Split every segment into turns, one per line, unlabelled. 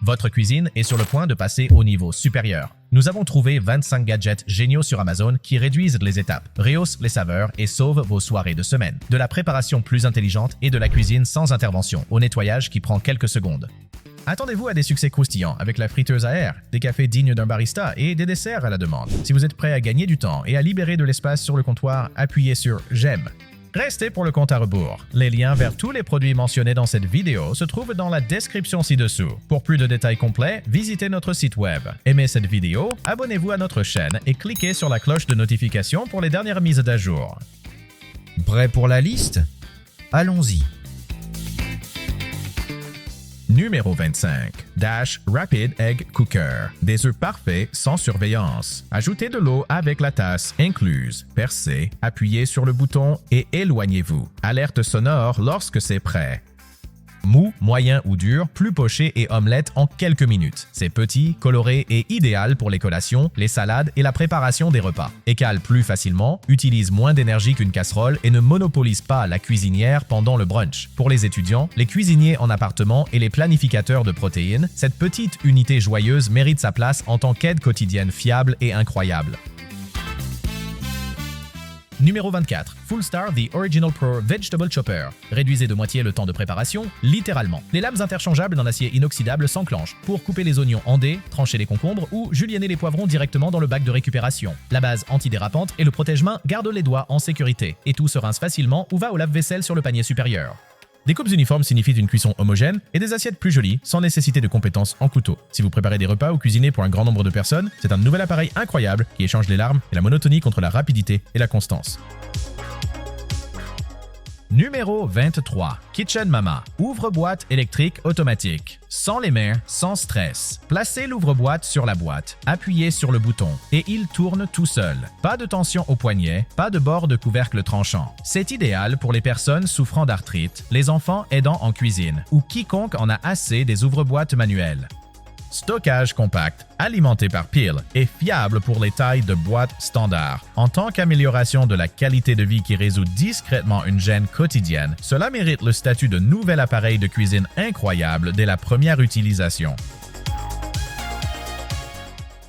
Votre cuisine est sur le point de passer au niveau supérieur. Nous avons trouvé 25 gadgets géniaux sur Amazon qui réduisent les étapes, rehaussent les saveurs et sauvent vos soirées de semaine. De la préparation plus intelligente et de la cuisine sans intervention, au nettoyage qui prend quelques secondes. Attendez-vous à des succès croustillants avec la friteuse à air, des cafés dignes d'un barista et des desserts à la demande. Si vous êtes prêt à gagner du temps et à libérer de l'espace sur le comptoir, appuyez sur « J'aime ». Restez pour le compte à rebours. Les liens vers tous les produits mentionnés dans cette vidéo se trouvent dans la description ci-dessous. Pour plus de détails complets, visitez notre site web. Aimez cette vidéo, abonnez-vous à notre chaîne et cliquez sur la cloche de notification pour les dernières mises à jour.
Prêt pour la liste? Allons-y.
Numéro 25. Dash Rapid Egg Cooker. Des œufs parfaits sans surveillance. Ajoutez de l'eau avec la tasse incluse. Percez, appuyez sur le bouton et éloignez-vous. Alerte sonore lorsque c'est prêt. Mou, moyen ou dur, plus poché et omelette en quelques minutes. C'est petit, coloré et idéal pour les collations, les salades et la préparation des repas. Écale plus facilement, utilise moins d'énergie qu'une casserole et ne monopolise pas la cuisinière pendant le brunch. Pour les étudiants, les cuisiniers en appartement et les planificateurs de protéines, cette petite unité joyeuse mérite sa place en tant qu'aide quotidienne fiable et incroyable. Numéro 24. Full Star The Original Pro Vegetable Chopper. Réduisez de moitié le temps de préparation, littéralement. Les lames interchangeables en acier inoxydable s'enclenchent pour couper les oignons en dés, trancher les concombres ou julienner les poivrons directement dans le bac de récupération. La base antidérapante et le protège-mains gardent les doigts en sécurité et tout se rince facilement ou va au lave-vaisselle sur le panier supérieur. Des coupes uniformes signifient une cuisson homogène et des assiettes plus jolies sans nécessité de compétences en couteau. Si vous préparez des repas ou cuisinez pour un grand nombre de personnes, c'est un nouvel appareil incroyable qui échange les larmes et la monotonie contre la rapidité et la constance. Numéro 23. Kitchen Mama. Ouvre-boîte électrique automatique. Sans les mains, sans stress. Placez l'ouvre-boîte sur la boîte, appuyez sur le bouton et il tourne tout seul. Pas de tension au poignet, pas de bord de couvercle tranchant. C'est idéal pour les personnes souffrant d'arthrite, les enfants aidant en cuisine ou quiconque en a assez des ouvre-boîtes manuelles. Stockage compact, alimenté par pile et fiable pour les tailles de boîtes standard. En tant qu'amélioration de la qualité de vie qui résout discrètement une gêne quotidienne, cela mérite le statut de nouvel appareil de cuisine incroyable dès la première utilisation.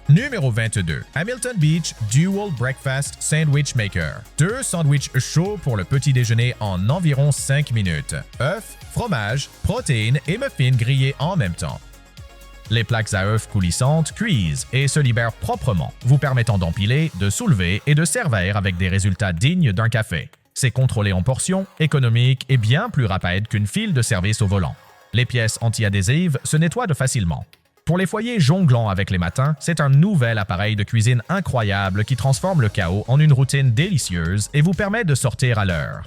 Numéro 22. Hamilton Beach Dual Breakfast Sandwich Maker. 2 sandwichs chauds pour le petit déjeuner en environ 5 minutes. Œufs, fromage, protéines et muffins grillés en même temps. Les plaques à œufs coulissantes cuisent et se libèrent proprement, vous permettant d'empiler, de soulever et de servir avec des résultats dignes d'un café. C'est contrôlé en portions, économique et bien plus rapide qu'une file de service au volant. Les pièces anti-adhésives se nettoient facilement. Pour les foyers jonglant avec les matins, c'est un nouvel appareil de cuisine incroyable qui transforme le chaos en une routine délicieuse et vous permet de sortir à l'heure.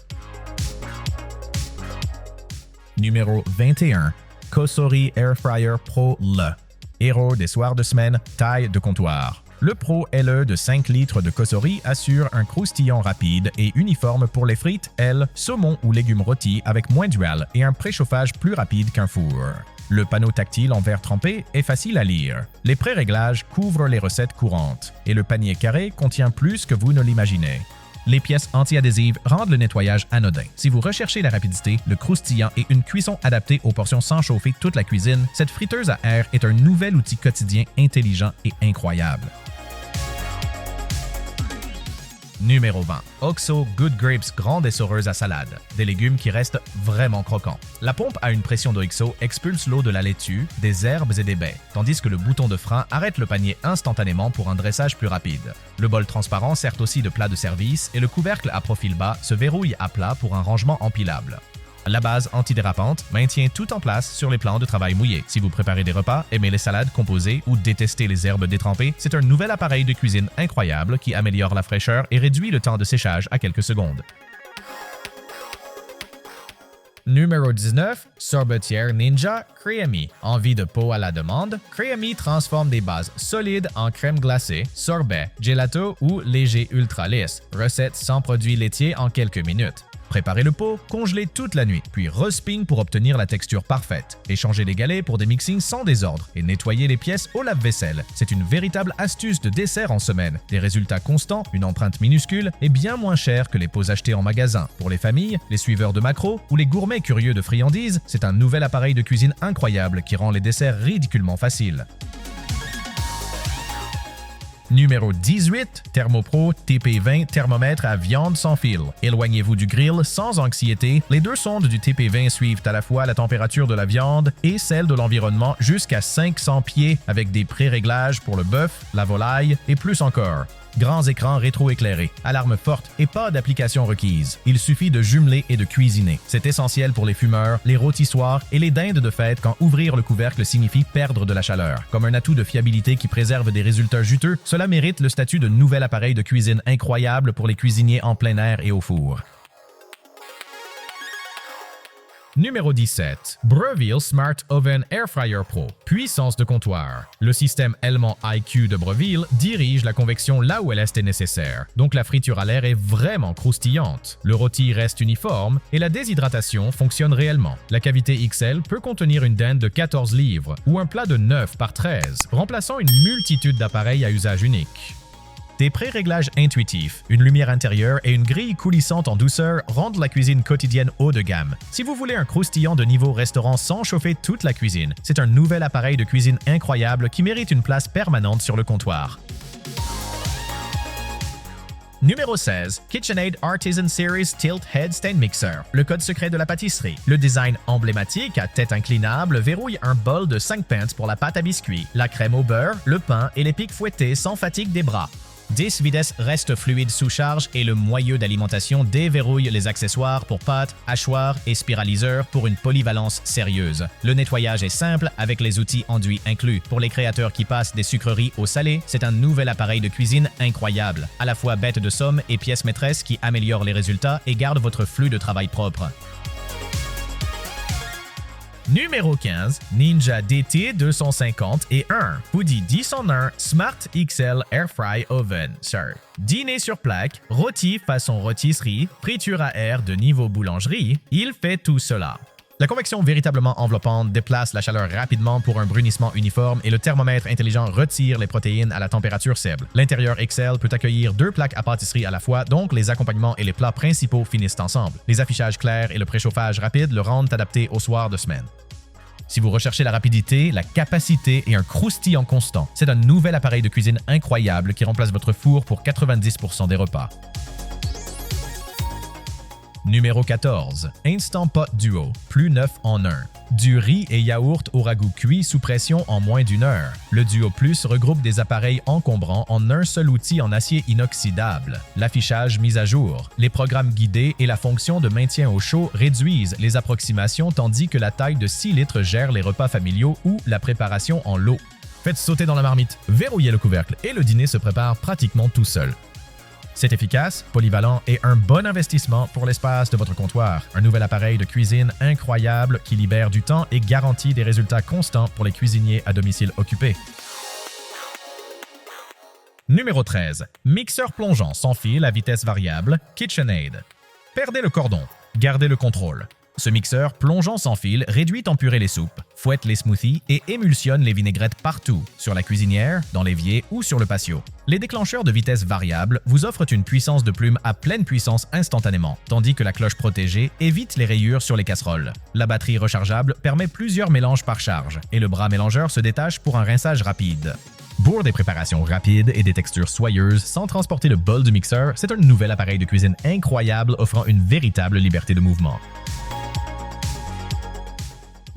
Numéro 21. Cosori Air Fryer Pro Le. Héros des soirs de semaine, taille de comptoir. Le Pro LE de 5 litres de Cosori assure un croustillant rapide et uniforme pour les frites, ailes, saumon ou légumes rôtis avec moins d'huile et un préchauffage plus rapide qu'un four. Le panneau tactile en verre trempé est facile à lire. Les pré-réglages couvrent les recettes courantes et le panier carré contient plus que vous ne l'imaginez. Les pièces anti-adhésives rendent le nettoyage anodin. Si vous recherchez la rapidité, le croustillant et une cuisson adaptée aux portions sans chauffer toute la cuisine, cette friteuse à air est un nouvel outil quotidien intelligent et incroyable. Numéro 20. OXO Good Grapes grande essoreuse à salade. Des légumes qui restent vraiment croquants. La pompe à une pression d'OXO expulse l'eau de la laitue, des herbes et des baies, tandis que le bouton de frein arrête le panier instantanément pour un dressage plus rapide. Le bol transparent sert aussi de plat de service et le couvercle à profil bas se verrouille à plat pour un rangement empilable. La base antidérapante maintient tout en place sur les plans de travail mouillés. Si vous préparez des repas, aimez les salades composées ou détestez les herbes détrempées, c'est un nouvel appareil de cuisine incroyable qui améliore la fraîcheur et réduit le temps de séchage à quelques secondes. Numéro 19. Sorbetière Ninja Creamy. Envie de peau à la demande? Creamy transforme des bases solides en crème glacée, sorbet, gelato ou léger ultra lisse. Recette sans produits laitiers en quelques minutes. Préparez le pot, congelez toute la nuit, puis respin pour obtenir la texture parfaite. Échangez les galets pour des mixings sans désordre et nettoyez les pièces au lave-vaisselle. C'est une véritable astuce de dessert en semaine. Des résultats constants, une empreinte minuscule et bien moins cher que les pots achetés en magasin. Pour les familles, les suiveurs de macros ou les gourmets curieux de friandises, c'est un nouvel appareil de cuisine incroyable qui rend les desserts ridiculement faciles. Numéro 18, Thermopro TP20 thermomètre à viande sans fil. Éloignez-vous du grill sans anxiété. Les deux sondes du TP20 suivent à la fois la température de la viande et celle de l'environnement jusqu'à 500 pieds avec des pré-réglages pour le bœuf, la volaille et plus encore. Grands écrans rétroéclairés, alarme forte et pas d'application requise. Il suffit de jumeler et de cuisiner. C'est essentiel pour les fumeurs, les rôtissoirs et les dindes de fête quand ouvrir le couvercle signifie perdre de la chaleur. Comme un atout de fiabilité qui préserve des résultats juteux, cela mérite le statut de nouvel appareil de cuisine incroyable pour les cuisiniers en plein air et au four. Numéro 17. Breville Smart Oven Air Fryer Pro. Puissance de comptoir. Le système Ailment IQ de Breville dirige la convection là où elle est nécessaire, donc la friture à l'air est vraiment croustillante. Le rôti reste uniforme et la déshydratation fonctionne réellement. La cavité XL peut contenir une dinde de 14 livres ou un plat de 9 par 13, remplaçant une multitude d'appareils à usage unique. Des pré-réglages intuitifs, une lumière intérieure et une grille coulissante en douceur rendent la cuisine quotidienne haut de gamme. Si vous voulez un croustillant de niveau restaurant sans chauffer toute la cuisine, c'est un nouvel appareil de cuisine incroyable qui mérite une place permanente sur le comptoir. Numéro 16. KitchenAid Artisan Series Tilt Head Stand Mixer. Le code secret de la pâtisserie. Le design emblématique à tête inclinable verrouille un bol de 5 pintes pour la pâte à biscuits, la crème au beurre, le pain et les pics fouettés sans fatigue des bras. 10 vitesses reste fluide sous charge et le moyeu d'alimentation déverrouille les accessoires pour pâte, hachoir et spiraliseur pour une polyvalence sérieuse. Le nettoyage est simple avec les outils enduits inclus. Pour les créateurs qui passent des sucreries au salé, c'est un nouvel appareil de cuisine incroyable, à la fois bête de somme et pièce maîtresse qui améliore les résultats et garde votre flux de travail propre. Numéro 15, Ninja DT 250 et 1, Foodie 10 en 1 Smart XL Air Fry Oven. Dîner sur plaque, rôti façon rôtisserie, friture à air de niveau boulangerie, il fait tout cela. La convection véritablement enveloppante déplace la chaleur rapidement pour un brunissement uniforme et le thermomètre intelligent retire les protéines à la température cible. L'intérieur XL peut accueillir 2 plaques à pâtisserie à la fois, donc les accompagnements et les plats principaux finissent ensemble. Les affichages clairs et le préchauffage rapide le rendent adapté au soir de semaine. Si vous recherchez la rapidité, la capacité et un croustillant constant, c'est un nouvel appareil de cuisine incroyable qui remplace votre four pour 90% des repas. Numéro 14. Instant Pot Duo, plus 9 en 1. Du riz et yaourt au ragoût cuit sous pression en moins d'1 heure. Le Duo Plus regroupe des appareils encombrants en un seul outil en acier inoxydable. L'affichage mis à jour, les programmes guidés et la fonction de maintien au chaud réduisent les approximations tandis que la taille de 6 litres gère les repas familiaux ou la préparation en lot. Faites sauter dans la marmite, verrouillez le couvercle et le dîner se prépare pratiquement tout seul. C'est efficace, polyvalent et un bon investissement pour l'espace de votre comptoir. Un nouvel appareil de cuisine incroyable qui libère du temps et garantit des résultats constants pour les cuisiniers à domicile occupé. Numéro 13. Mixeur plongeant sans fil à vitesse variable, KitchenAid. Perdez le cordon, gardez le contrôle. Ce mixeur plongeant sans fil réduit en purée les soupes, fouette les smoothies et émulsionne les vinaigrettes partout, sur la cuisinière, dans l'évier ou sur le patio. Les déclencheurs de vitesse variable vous offrent une puissance de plume à pleine puissance instantanément, tandis que la cloche protégée évite les rayures sur les casseroles. La batterie rechargeable permet plusieurs mélanges par charge, et le bras mélangeur se détache pour un rinçage rapide. Pour des préparations rapides et des textures soyeuses sans transporter le bol du mixeur, c'est un nouvel appareil de cuisine incroyable offrant une véritable liberté de mouvement.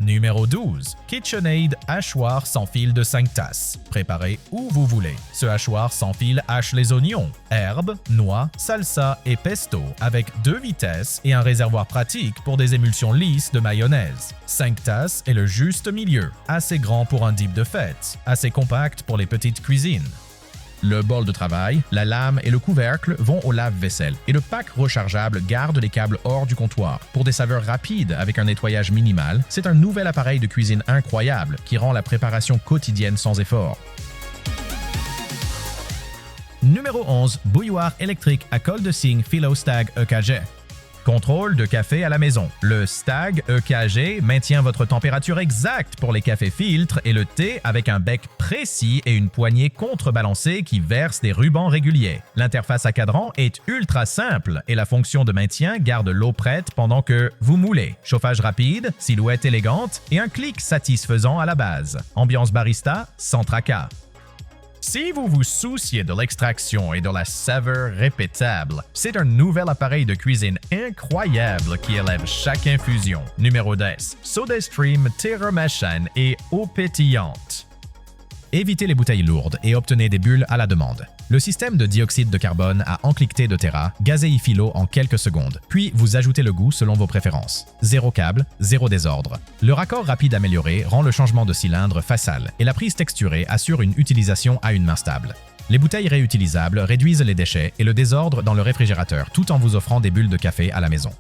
Numéro 12. KitchenAid hachoir sans fil de 5 tasses. Préparez où vous voulez. Ce hachoir sans fil hache les oignons, herbes, noix, salsa et pesto avec 2 vitesses et un réservoir pratique pour des émulsions lisses de mayonnaise. 5 tasses est le juste milieu, assez grand pour un dip de fête, assez compact pour les petites cuisines. Le bol de travail, la lame et le couvercle vont au lave-vaisselle et le pack rechargeable garde les câbles hors du comptoir. Pour des saveurs rapides avec un nettoyage minimal, c'est un nouvel appareil de cuisine incroyable qui rend la préparation quotidienne sans effort. Numéro 11. Bouilloire électrique à colle de cygne Philostag EKG. Contrôle de café à la maison. Le Stag EKG maintient votre température exacte pour les cafés filtres et le thé avec un bec précis et une poignée contrebalancée qui verse des rubans réguliers. L'interface à cadran est ultra simple et la fonction de maintien garde l'eau prête pendant que vous moulez. Chauffage rapide, silhouette élégante et un clic satisfaisant à la base. Ambiance barista sans tracas. Si vous vous souciez de l'extraction et de la saveur répétable, c'est un nouvel appareil de cuisine incroyable qui élève chaque infusion. Numéro 10. SodaStream Thermomachine et eau pétillante. Évitez les bouteilles lourdes et obtenez des bulles à la demande. Le système de dioxyde de carbone à encliqueté de Terra gazéifie l'eau en quelques secondes, puis vous ajoutez le goût selon vos préférences. Zéro câble, zéro désordre. Le raccord rapide amélioré rend le changement de cylindre facile et la prise texturée assure une utilisation à une main stable. Les bouteilles réutilisables réduisent les déchets et le désordre dans le réfrigérateur tout en vous offrant des bulles de café à la maison.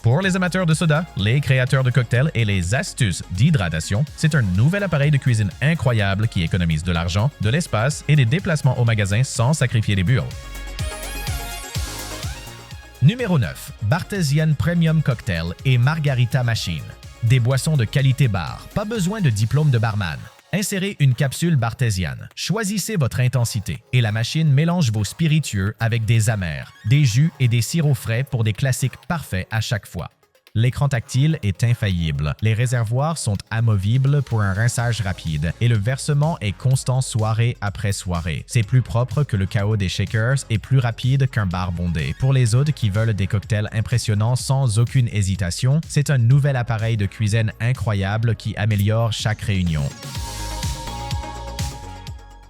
Pour les amateurs de soda, les créateurs de cocktails et les astuces d'hydratation, c'est un nouvel appareil de cuisine incroyable qui économise de l'argent, de l'espace et des déplacements au magasin sans sacrifier les bulles. Numéro 9. Bartesian Premium Cocktail et Margarita Machine. Des boissons de qualité bar, pas besoin de diplôme de barman. Insérez une capsule Bartesian, choisissez votre intensité et la machine mélange vos spiritueux avec des amers, des jus et des sirops frais pour des classiques parfaits à chaque fois. L'écran tactile est infaillible, les réservoirs sont amovibles pour un rinçage rapide et le versement est constant soirée après soirée. C'est plus propre que le chaos des shakers et plus rapide qu'un bar bondé. Pour les autres qui veulent des cocktails impressionnants sans aucune hésitation, c'est un nouvel appareil de cuisine incroyable qui améliore chaque réunion.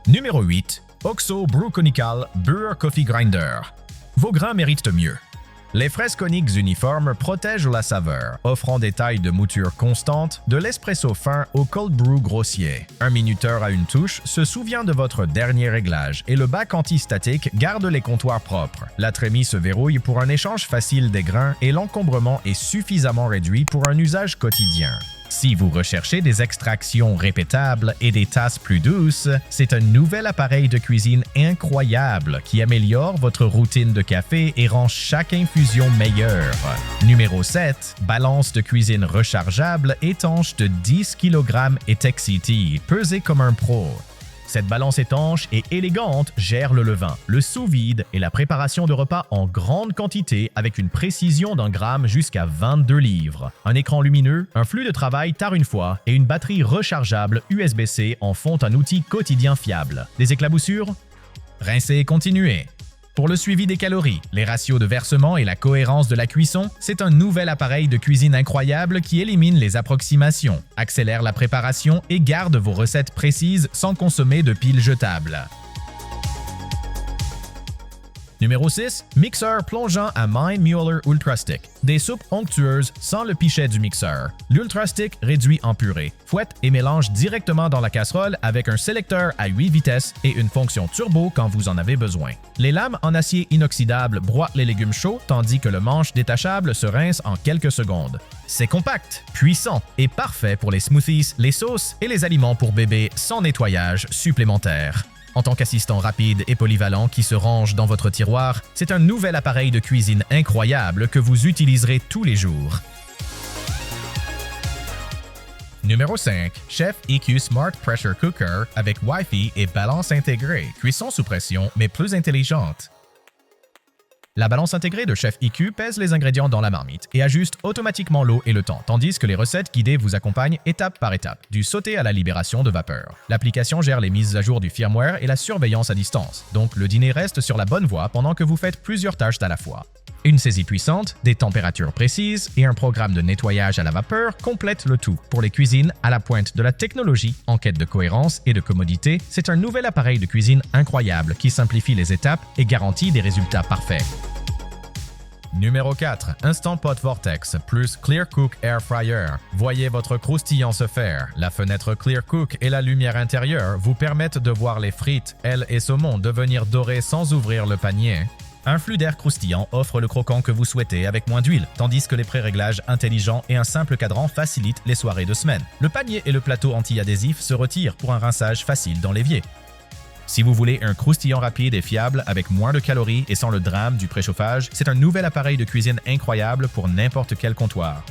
Numéro 8. OXO Brew Conical Brewer Coffee Grinder. Vos grains méritent mieux. Les fraises coniques uniformes protègent la saveur, offrant des tailles de mouture constantes, de l'espresso fin au cold brew grossier. Un minuteur à une touche se souvient de votre dernier réglage et le bac antistatique garde les comptoirs propres. La trémie se verrouille pour un échange facile des grains et l'encombrement est suffisamment réduit pour un usage quotidien. Si vous recherchez des extractions répétables et des tasses plus douces, c'est un nouvel appareil de cuisine incroyable qui améliore votre routine de café et rend chaque infusion meilleure. Numéro 7. Balance de cuisine rechargeable étanche de 10 kg et Texity, pesée comme un pro. Cette balance étanche et élégante gère le levain, le sous-vide et la préparation de repas en grande quantité avec une précision d'un gramme jusqu'à 22 livres. Un écran lumineux, un flux de travail tard une fois et une batterie rechargeable USB-C en font un outil quotidien fiable. Des éclaboussures? Rincez et continuez. Pour le suivi des calories, les ratios de versement et la cohérence de la cuisson, c'est un nouvel appareil de cuisine incroyable qui élimine les approximations, accélère la préparation et garde vos recettes précises sans consommer de piles jetables. Numéro 6. Mixeur plongeant à Mind Mueller Ultra Stick. Des soupes onctueuses sans le pichet du mixeur. L'Ultra Stick réduit en purée, fouette et mélange directement dans la casserole avec un sélecteur à 8 vitesses et une fonction turbo quand vous en avez besoin. Les lames en acier inoxydable broient les légumes chauds tandis que le manche détachable se rince en quelques secondes. C'est compact, puissant et parfait pour les smoothies, les sauces et les aliments pour bébé sans nettoyage supplémentaire. En tant qu'assistant rapide et polyvalent qui se range dans votre tiroir, c'est un nouvel appareil de cuisine incroyable que vous utiliserez tous les jours. Numéro 5. Chef EQ Smart Pressure Cooker avec Wi-Fi et balance intégrée. Cuisson sous pression, mais plus intelligente. La balance intégrée de Chef EQ pèse les ingrédients dans la marmite et ajuste automatiquement l'eau et le temps, tandis que les recettes guidées vous accompagnent étape par étape, du sauté à la libération de vapeur. L'application gère les mises à jour du firmware et la surveillance à distance, donc le dîner reste sur la bonne voie pendant que vous faites plusieurs tâches à la fois. Une saisie puissante, des températures précises et un programme de nettoyage à la vapeur complètent le tout. Pour les cuisines à la pointe de la technologie, en quête de cohérence et de commodité, c'est un nouvel appareil de cuisine incroyable qui simplifie les étapes et garantit des résultats parfaits. Numéro 4. Instant Pot Vortex plus Clear Cook Air Fryer. Voyez votre croustillant se faire. La fenêtre Clear Cook et la lumière intérieure vous permettent de voir les frites, ailes et saumons devenir dorés sans ouvrir le panier. Un flux d'air croustillant offre le croquant que vous souhaitez avec moins d'huile, tandis que les pré-réglages intelligents et un simple cadran facilitent les soirées de semaine. Le panier et le plateau anti-adhésif se retirent pour un rinçage facile dans l'évier. Si vous voulez un croustillant rapide et fiable avec moins de calories et sans le drame du préchauffage, c'est un nouvel appareil de cuisine incroyable pour n'importe quel comptoir.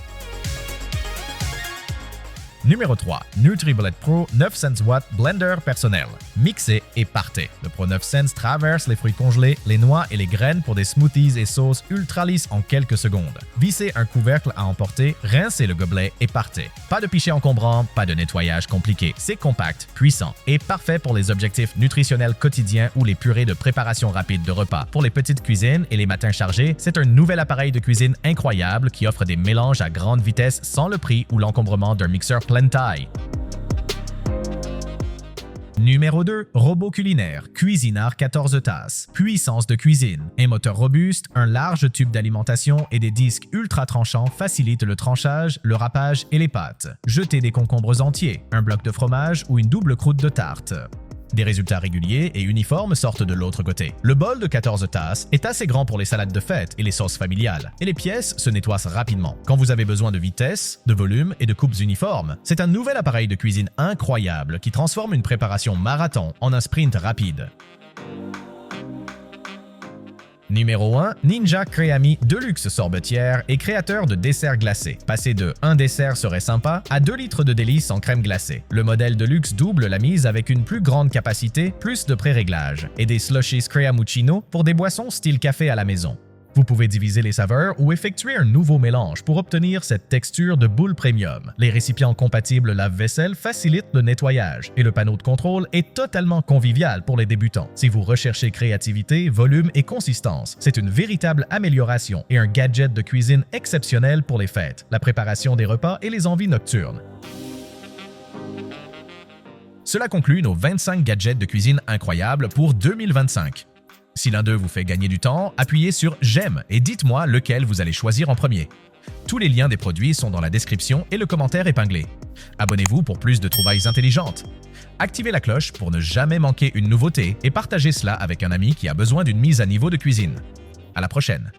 Numéro 3. NutriBlend Pro 900W Blender personnel. Mixez et partez. Le Pro 900 traverse les fruits congelés, les noix et les graines pour des smoothies et sauces ultra lisses en quelques secondes. Vissez un couvercle à emporter, rincez le gobelet et partez. Pas de pichet encombrant, pas de nettoyage compliqué. C'est compact, puissant et parfait pour les objectifs nutritionnels quotidiens ou les purées de préparation rapide de repas. Pour les petites cuisines et les matins chargés, c'est un nouvel appareil de cuisine incroyable qui offre des mélanges à grande vitesse sans le prix ou l'encombrement d'un mixeur pleine taille. Numéro 2. Robot culinaire. Cuisinart 14 tasses. Puissance de cuisine. Un moteur robuste, un large tube d'alimentation et des disques ultra tranchants facilitent le tranchage, le râpage et les pâtes. Jetez des concombres entiers, un bloc de fromage ou une double croûte de tarte. Des résultats réguliers et uniformes sortent de l'autre côté. Le bol de 14 tasses est assez grand pour les salades de fête et les sauces familiales, et les pièces se nettoient rapidement. Quand vous avez besoin de vitesse, de volume et de coupes uniformes, c'est un nouvel appareil de cuisine incroyable qui transforme une préparation marathon en un sprint rapide. Numéro 1. Ninja Creami Deluxe sorbetière et créateur de desserts glacés. Passez de « un dessert serait sympa » à 2 litres de délices en crème glacée. Le modèle Deluxe double la mise avec une plus grande capacité, plus de pré-réglage, et des slushies Creamuccino pour des boissons style café à la maison. Vous pouvez diviser les saveurs ou effectuer un nouveau mélange pour obtenir cette texture de boule premium. Les récipients compatibles lave-vaisselle facilitent le nettoyage et le panneau de contrôle est totalement convivial pour les débutants. Si vous recherchez créativité, volume et consistance, c'est une véritable amélioration et un gadget de cuisine exceptionnel pour les fêtes, la préparation des repas et les envies nocturnes. Cela conclut nos 25 gadgets de cuisine incroyables pour 2025. Si l'un d'eux vous fait gagner du temps, appuyez sur « J'aime » et dites-moi lequel vous allez choisir en premier. Tous les liens des produits sont dans la description et le commentaire épinglé. Abonnez-vous pour plus de trouvailles intelligentes. Activez la cloche pour ne jamais manquer une nouveauté et partagez cela avec un ami qui a besoin d'une mise à niveau de cuisine. À la prochaine!